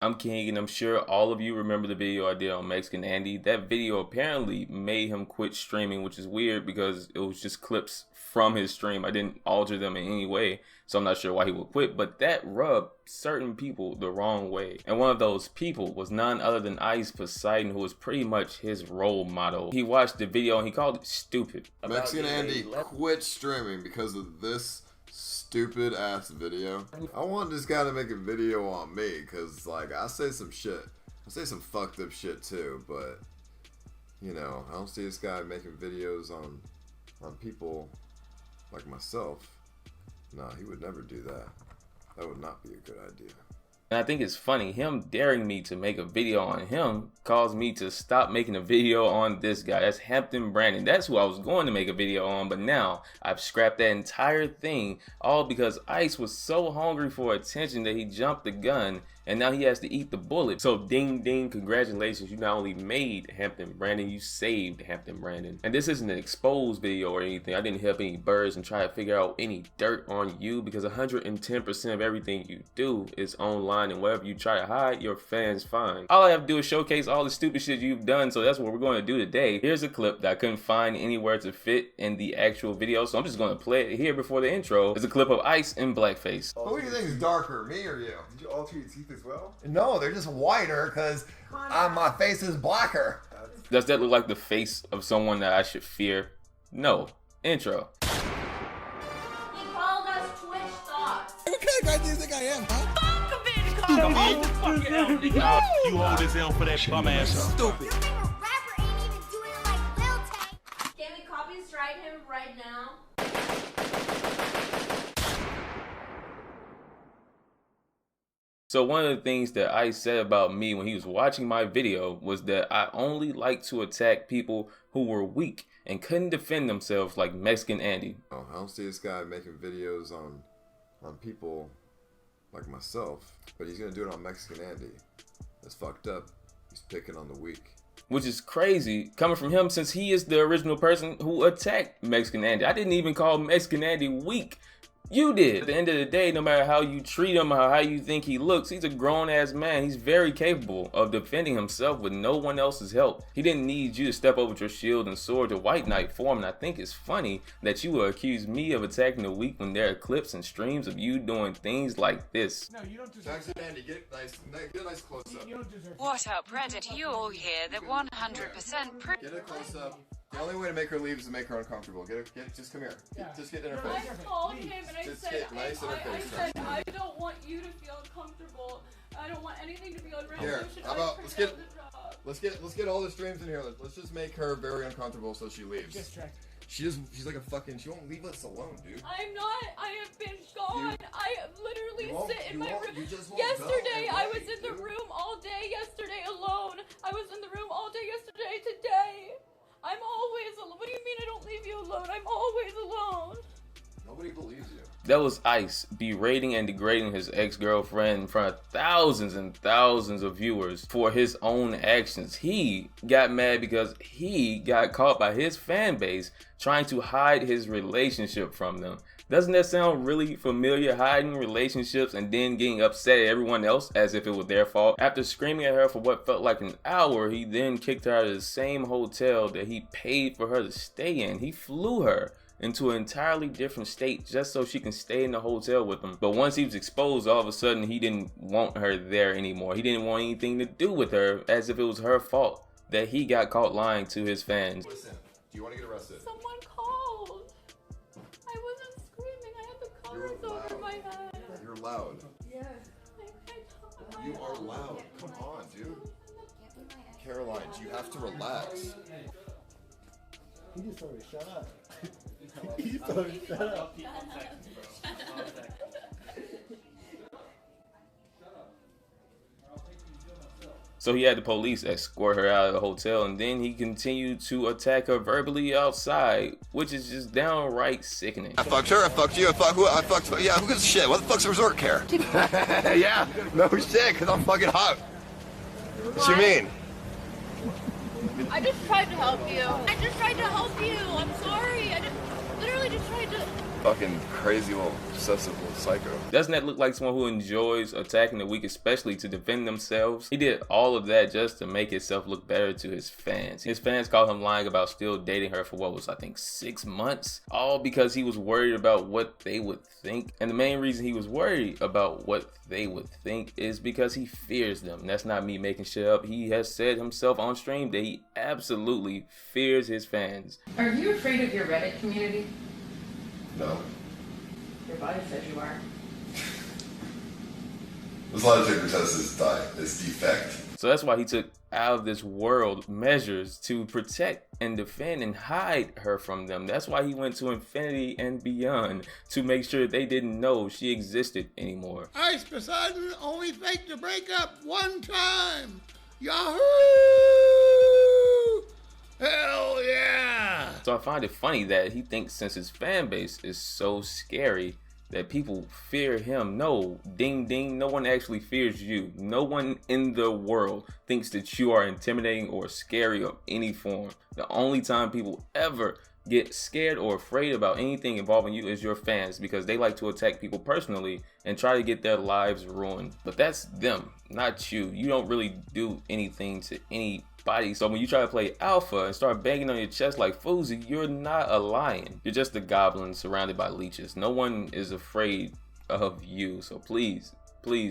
I'm King, and I'm sure all of you remember the video I did on Mexican Andy. That video apparently made him quit streaming, which is weird because it was just clips from his stream. I didn't alter them in any way, so I'm not sure why he would quit, but that rubbed certain people the wrong way. And one of those people was none other than Poseidon, who was pretty much his role model. He watched the video and he called it stupid. Mexican Andy quit streaming because of this stupid ass video. I want this guy to make a video on me because, like, I say some shit. I say some fucked up shit too, but you know, I don't see this guy making videos on people like myself. Nah, he would never do that. That would not be a good idea. And I think it's funny, him daring me to make a video on him caused me to stop making a video on this guy. That's Hampton Brandon. That's who I was going to make a video on, but now I've scrapped that entire thing, all because Ice was so hungry for attention that he jumped the gun, and now he has to eat the bullet. So ding ding, congratulations, you not only made Hampton Brandon, you saved Hampton Brandon. And this isn't an exposed video or anything. I didn't help any birds and try to figure out any dirt on you, because 110% of everything you do is online, and whatever you try to hide, your fans find. All I have to do is showcase all the stupid shit you've done, so that's what we're going to do today. Here's a clip that I couldn't find anywhere to fit in the actual video, so I'm just going to play it here before the intro. It's a clip of Ice in blackface. Who do you think is darker, me or you? Did you alter your teeth as well? No, they're just whiter because my face is blacker. Does that look like the face of someone that I should fear? No. Intro. He called us Twitch thoughts. What kind of guy do you think I am, huh? You hold this L for that bum ass. Stupid. You think a rapper ain't even doing it like Lil Tank? Can we copy strike him right now? So one of the things that Ice said about me when he was watching my video was that I only like to attack people who were weak and couldn't defend themselves, like Mexican Andy. Oh, I don't see this guy making videos on people like myself, but he's gonna do it on Mexican Andy. That's fucked up. He's picking on the weak. Which is crazy coming from him, since he is the original person who attacked Mexican Andy. I didn't even call Mexican Andy weak. You did. At the end of the day, no matter how you treat him or how you think he looks, he's a grown-ass man. He's very capable of defending himself with no one else's help. He didn't need you to step over with your shield and sword to White Knight for him, and I think it's funny that you will accuse me of attacking the weak when there are clips and streams of you doing things like this. No, you don't deserve Jackson Andy, get a nice close-up. You don't deserve What up, Reddit? You all hear that 100% Get a close-up. The only way to make her leave is to make her uncomfortable. Just come here. Just get in her I face. called him and I Just said, get nice in her face, I said, Jackson. I don't want you to feel uncomfortable. I don't want anything to be on Here, resolution. how about let's get all the streams in here. Let's just make her very uncomfortable so she leaves. distract. She's like a fucking. She won't leave us alone, dude. I'm not. I have been gone. I literally You won't- sit in you my won't- room. you just won't Yesterday, go I away, was in the dude. room all day yesterday alone. I was in the room all day yesterday. Today, I'm always alone. What do you mean I don't leave you alone? I'm always alone. Nobody believes you. That was Ice berating and degrading his ex-girlfriend in front of thousands and thousands of viewers for his own actions. He got mad because he got caught by his fan base trying to hide his relationship from them. Doesn't that sound really familiar? Hiding relationships and then getting upset at everyone else as if it was their fault. After screaming at her for what felt like an hour, he then kicked her out of the same hotel that he paid for her to stay in. He flew her into an entirely different state just so she can stay in the hotel with him. But once he was exposed, all of a sudden he didn't want her there anymore. He didn't want anything to do with her, as if it was her fault that he got caught lying to his fans. Listen, do you want to get arrested? Someone called. I wasn't screaming. I had the covers over my head. You're loud. Yes. You are loud. Come on, dude. Caroline, you have to relax. He just told me to shut up. He told me to shut up. So he had the police escort her out of the hotel, and then he continued to attack her verbally outside, which is just downright sickening. I fucked her, I fucked you, I fucked, yeah, who gives a shit? What the fuck's a resort care? Yeah, no shit, cause I'm fucking hot. What you mean? I just tried to help you. I just tried to help you. I'm sorry. I just literally just tried to Fucking crazy little obsessive little psycho. Doesn't that look like someone who enjoys attacking the weak, especially to defend themselves? He did all of that just to make himself look better to his fans. His fans called him lying about still dating her for what was, I think, 6 months, all because he was worried about what they would think. And the main reason he was worried about what they would think is because he fears them. That's not me making shit up. He has said himself on stream that he absolutely fears his fans. Are you afraid of your Reddit community? No. Your body says you are. There's a lot of different tests this defect. So that's why he took out of this world measures to protect and defend and hide her from them. That's why he went to infinity and beyond to make sure they didn't know she existed anymore. Ice Poseidon only faked the breakup one time. Yahoo! Hell yeah! So I find it funny that he thinks since his fan base is so scary that people fear him. No, ding ding, no one actually fears you. No one in the world thinks that you are intimidating or scary of any form. The only time people ever get scared or afraid about anything involving you is your fans, because they like to attack people personally and try to get their lives ruined. But that's them, not you. You don't really do anything to anybody. So when you try to play alpha and start banging on your chest like Fousey, you're not a lion. You're just a goblin surrounded by leeches. No one is afraid of you. So please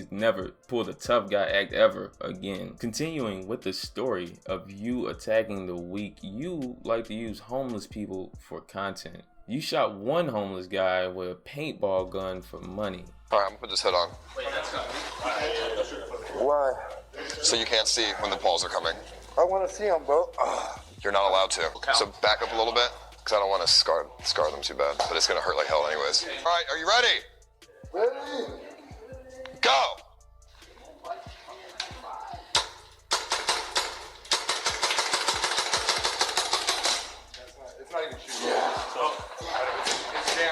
never pull the tough guy act ever again. Continuing with the story of you attacking the weak, you like to use homeless people for content. You shot one homeless guy with a paintball gun for money. Alright, I'm gonna put this hood on. Why? So you can't see when the balls are coming. I want to see them, bro. You're not allowed to. So back up a little bit, because I don't want to scar them too bad. But it's gonna hurt like hell anyways. Alright, are you ready? Ready. Go!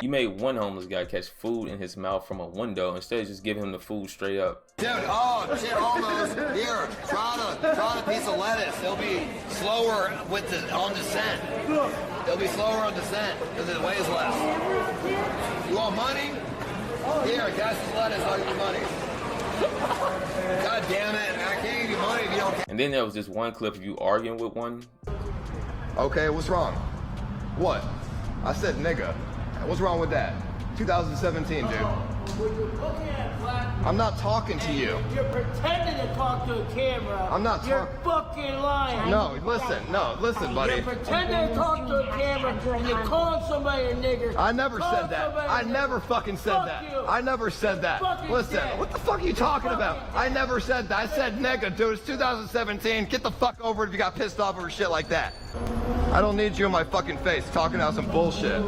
You made one homeless guy catch food in his mouth from a window instead of just giving him the food straight up. Dude, oh shit, almost. Here, try a piece of lettuce. They'll be slower on descent. They'll be slower on descent because it weighs less. You want money? Here, catch this lettuce, I'll give you money. God damn it, I can't give you money if you don't. And then there was this one clip of you arguing with one. Okay, what's wrong? What? I said nigga. What's wrong with that? 2017, dude. I'm not talking to you. You're pretending to talk to a camera. I'm not You're fucking lying. No, listen, buddy. You're pretending to talk to a camera and you're calling somebody a nigger. I never said that. I never fucking said that. I never said that. Listen, what the fuck are you talking about? I never said that. I said nigga, dude. It's 2017. Get the fuck over it if you got pissed off over shit like that. I don't need you in my fucking face talking about some bullshit.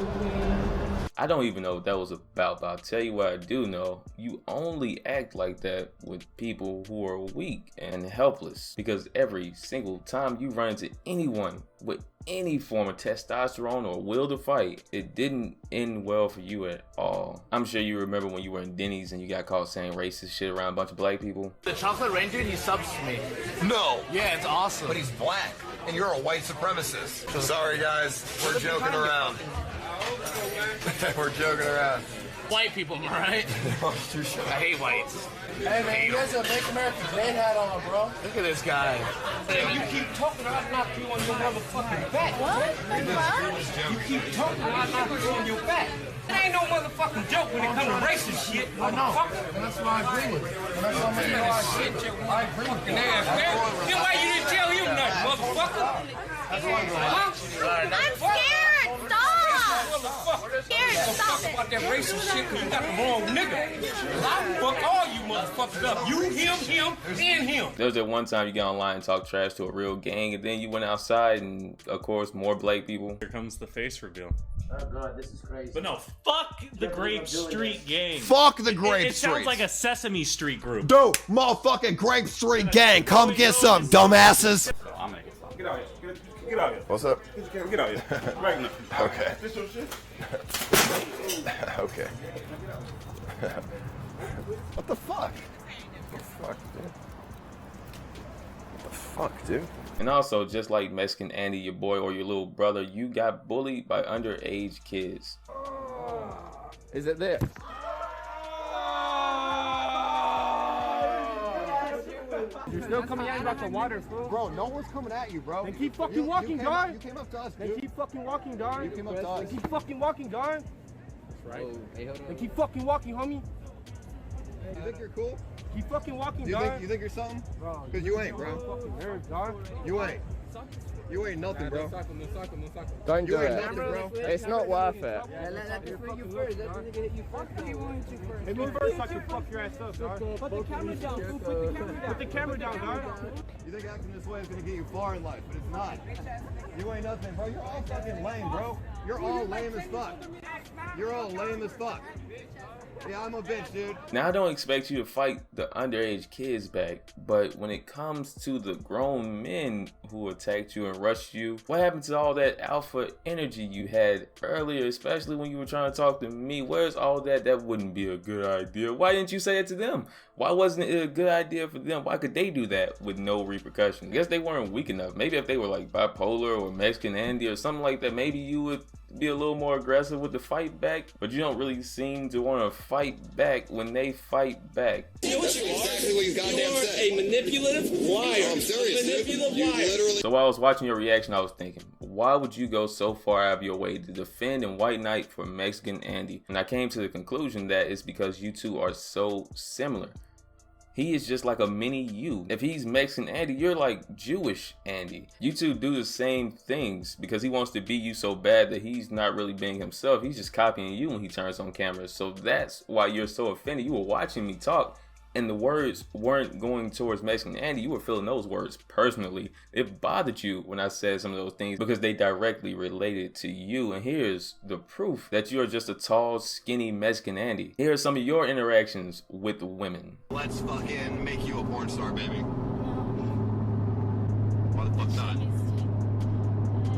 I don't even know what that was about, but I'll tell you what I do know. You only act like that with people who are weak and helpless, because every single time you run into anyone with any form of testosterone or will to fight, it didn't end well for you at all. I'm sure you remember when you were in Denny's and you got caught saying racist shit around a bunch of black people. The Chocolate Ranger, he subs to me. No. Yeah, it's awesome. But he's black, and you're a white supremacist. Sorry, guys. We're joking around. We're joking around. White people, am I right? I hate whites. Hey man, you guys have a Make America Great hat on, bro. Look at this guy. Hey, you keep talking, I'll knock you on your motherfucking back. What? You keep talking, I'll knock you on your back. It ain't no motherfucking joke when it comes to racist shit. I know. That's why I agree with you. That's why I agree with you. I agree with you. Then why you didn't tell him nothing, motherfucker? That's why I'm scared. Stop. Scared. Stop it. About that racist shit, because you got the wrong nigga. I'll fuck all you motherfuckers up. You, him, and him. There was that one time you got online and talked trash to a real gang, and then you went outside and, of course, more black people. Here comes the face reveal. Oh god, this is crazy. But no, fuck the Grape Street gang. Fuck the Grape Street. It sounds like a Sesame Street group. Dude, motherfucking Grape Street gang, come get some, dumbasses. I'm gonna get some. Get out here. Get out here. What's up? Get out here. Right now. Okay. This your shit? Okay. What the fuck? What the fuck, dude? What the fuck, dude? And also, just like Mexican Andy, your boy or your little brother, you got bullied by underage kids. Is it there? You're still coming at me about the water, fool. Bro, no one's coming at you, bro. Then keep fucking walking, dog. You came up to us, Then dude. keep fucking walking, dog. You came up to us. Then keep fucking walking, dog. That's right. Hey, hold on. Then keep fucking walking, homie. You think you're cool? Keep fucking walking, You dog. think you're something? Bro, Because you ain't, bro. fucking nerves, dog. You ain't. You ain't nothing, bro. Don't do You ain't it. nothing, bro. It's not worth it. Hit me first so I can fuck your ass up, dog. Put the camera down, fool. Put the camera down. Put the camera down, dog. You think acting this way is gonna get you far in life, but it's not. You ain't nothing, bro. You're all fucking lame, bro. You're all lame as fuck. You're all lame as fuck. Yeah, I'm a bitch, dude. Now, I don't expect you to fight the underage kids back, but when it comes to the grown men who attacked you and rushed you, what happened to all that alpha energy you had earlier, especially when you were trying to talk to me? Where's all that? That wouldn't be a good idea. Why didn't you say it to them? Why wasn't it a good idea for them? Why could they do that with no repercussion? I guess they weren't weak enough. Maybe if they were like bipolar or Mexican Andy or something like that, maybe you would be a little more aggressive with the fight back, but you don't really seem to want to fight back when they fight back. You know what you are? Exactly what you goddamn said. A manipulative liar. I'm serious, Manipulative liar. So while I was watching your reaction, I was thinking, why would you go so far out of your way to defend and white knight for Mexican Andy? And I came to the conclusion that it's because you two are so similar. He is just like a mini you. If he's Mexican Andy, you're like Jewish Andy. You two do the same things because he wants to be you so bad that he's not really being himself. He's just copying you when he turns on camera. So that's why you're so offended. You were watching me talk and the words weren't going towards Mexican Andy. You were feeling those words personally. It bothered you when I said some of those things because they directly related to you. And here's the proof that you're just a tall, skinny Mexican Andy. Here are some of your interactions with women. Let's fucking make you a porn star, baby. Why the fuck not? I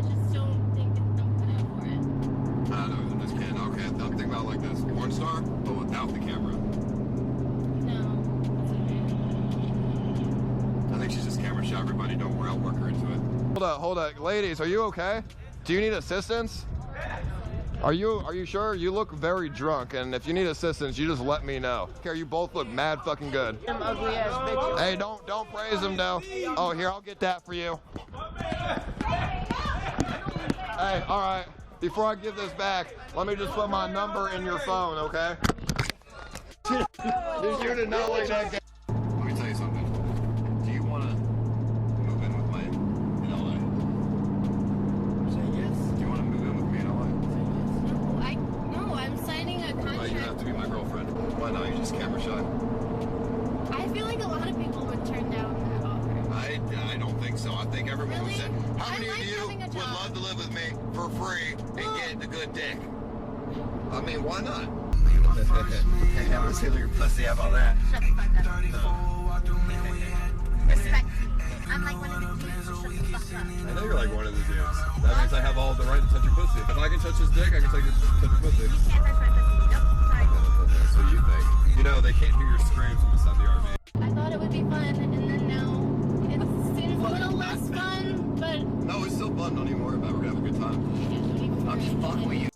just don't think I'm cut out for it. I know, I'm just kidding. Okay, I'm thinking about it like this. Porn star, but without the camera. I think she's just camera shy. Everybody, don't worry, I'll work her into it. Hold up. Ladies, are you okay? Do you need assistance? Are you sure? You look very drunk, and if you need assistance, you just let me know. Okay, you both look mad fucking good. Them ugly ass bitches. Hey, don't praise them though. Oh, here, I'll get that for you. Hey, all right. Before I give this back, let me just put my number in your phone, okay? Dude, you did not like that guy. Let me tell you something. Do you want to move in with me in LA? Say yes. Do you want to move in with me in LA? No, I'm signing a contract. You have to be my girlfriend. Why not? You're just camera shy. I feel like a lot of people would turn down that offer. I don't think so. I think everyone would say, how many like of you having a would job. love to live with me for free and get the good dick? I mean, why not? I'm gonna say your pussy, how about that? Shut the fuck up. Respect me. I'm like one of the kids, so shut the fuck up. I know you're like one of the dudes. That means I have all the right to touch your pussy. If I can touch his dick, I can touch your pussy. You can't touch my pussy. Nope, sorry. That's what you think. You know, they can't hear your screams from inside the RV. I thought it would be fun, and then now it seems a little less fun, but... No, it's still fun. Don't even worry about it. We're gonna have a good time. I'm just fucking with you.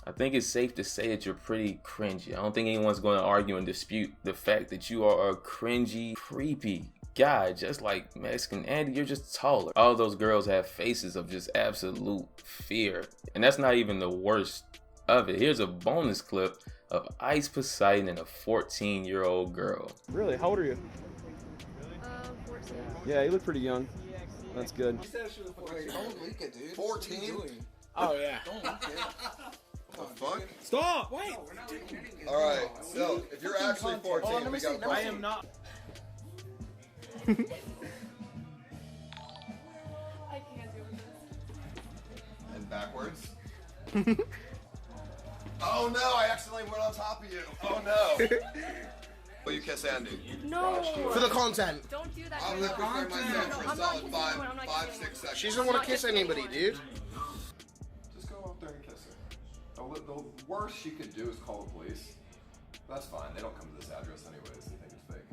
I think it's safe to say that you're pretty cringy. I don't think anyone's going to argue and dispute the fact that you are a cringy, creepy guy. Just like Mexican Andy, you're just taller. All those girls have faces of just absolute fear. And that's not even the worst of it. Here's a bonus clip of Ice Poseidon and a 14-year-old girl. Really? How old are you? 14. Yeah, you look pretty young. That's good. Don't leak it, dude. 14? Oh, yeah. The fuck? Stop! Wait! Alright, so if you're actually 14, we got I am not. I can't deal with this. And backwards. Oh no, I accidentally went on top of you. Oh no. Will you kiss Andy? No! For the content. Don't do that. I'm to me. looking for myself for a I'm not solid kissing five, anyone, I'm not 5, kissing 6 seconds. She doesn't want to kiss anybody, dude. Just go up there and kiss her. The worst she could do is call the police. That's fine. They don't come to this address anyways. They think it's fake.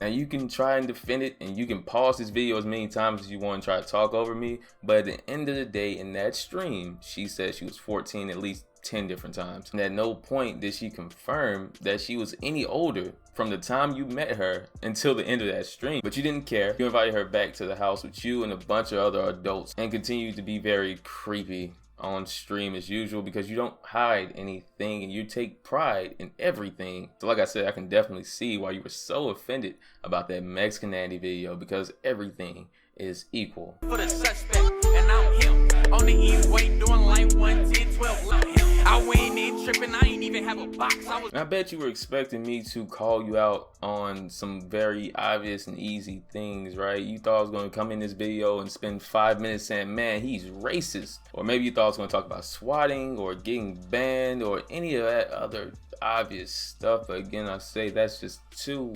Now you can try and defend it, and you can pause this video as many times as you want and try to talk over me, but at the end of the day, in that stream, she said she was 14 at least 10 different times. And at no point did she confirm that she was any older from the time you met her until the end of that stream. But you didn't care. You invited her back to the house with you and a bunch of other adults and continued to be very creepy on stream as usual, because you don't hide anything and you take pride in everything. So like I said, I can definitely see why you were so offended about that Mexican Andy video, because everything is equal. For the suspect, and I'm him. On the E-way, doing like 110, 12, love him. I ain't even tripping, I ain't even have a box. I bet you were expecting me to call you out on some very obvious and easy things, right? You thought I was going to come in this video and spend 5 minutes saying, man, he's racist. Or maybe you thought I was going to talk about swatting or getting banned or any of that other obvious stuff. But again, I say that's just too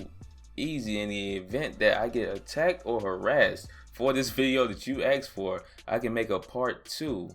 easy. In the event that I get attacked or harassed for this video that you asked for, I can make a part 2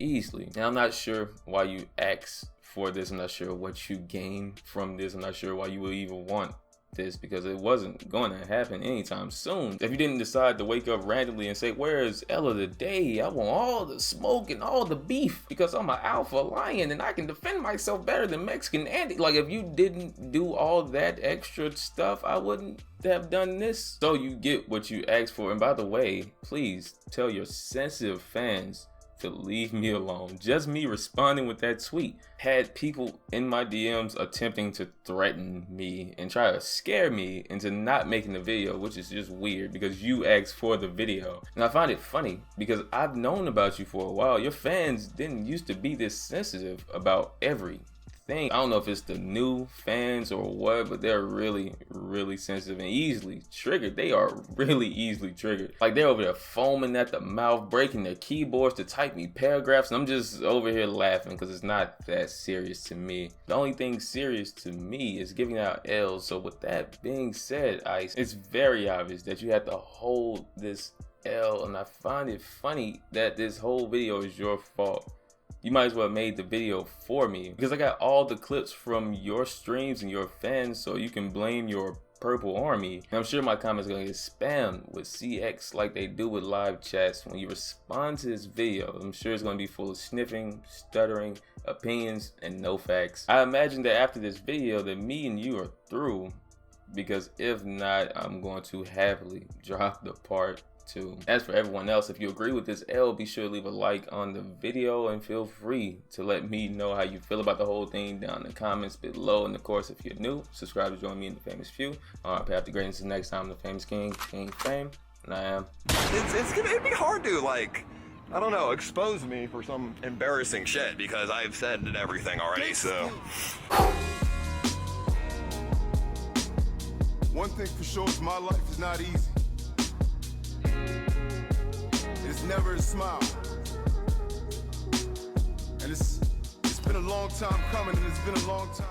easily. Now I'm not sure why you asked for this. I'm not sure what you gain from this. I'm not sure why you would even want this, because it wasn't going to happen anytime soon. If you didn't decide to wake up randomly and say, where is Ella today? I want all the smoke and all the beef because I'm an alpha lion and I can defend myself better than Mexican Andy. Like, if you didn't do all that extra stuff, I wouldn't have done this. So you get what you asked for. And by the way, please tell your sensitive fans to leave me alone. Just me responding with that tweet had people in my DMs attempting to threaten me and try to scare me into not making the video, which is just weird because you asked for the video. And I find it funny because I've known about you for a while. Your fans didn't used to be this sensitive about everything. I don't know if it's the new fans or what, but they're really sensitive and easily triggered. They are really easily triggered. Like, they're over there foaming at the mouth, breaking their keyboards to type me paragraphs, and I'm just over here laughing because it's not that serious to me. The only thing serious to me is giving out L's. So with that being said, Ice, it's very obvious that you had to hold this L, and I find it funny that this whole video is your fault. You might as well have made the video for me, because I got all the clips from your streams and your fans, so you can blame your purple army. And I'm sure my comments are gonna get spammed with CX like they do with live chats when you respond to this video. I'm sure it's gonna be full of sniffing, stuttering, opinions, and no facts. I imagine that after this video that me and you are through, because if not, I'm going to happily drop the part 2. As for everyone else, if you agree with this L, be sure to leave a like on the video and feel free to let me know how you feel about the whole thing down in the comments below. And of course, if you're new, subscribe to join me in the famous few. On our path to greatness, next time, the famous King Fame, and I am. It'd be hard to, like, I don't know, expose me for some embarrassing shit because I've said everything already, so. One thing for sure is my life is not easy. It's never a smile. And it's been a long time coming, and it's been a long time.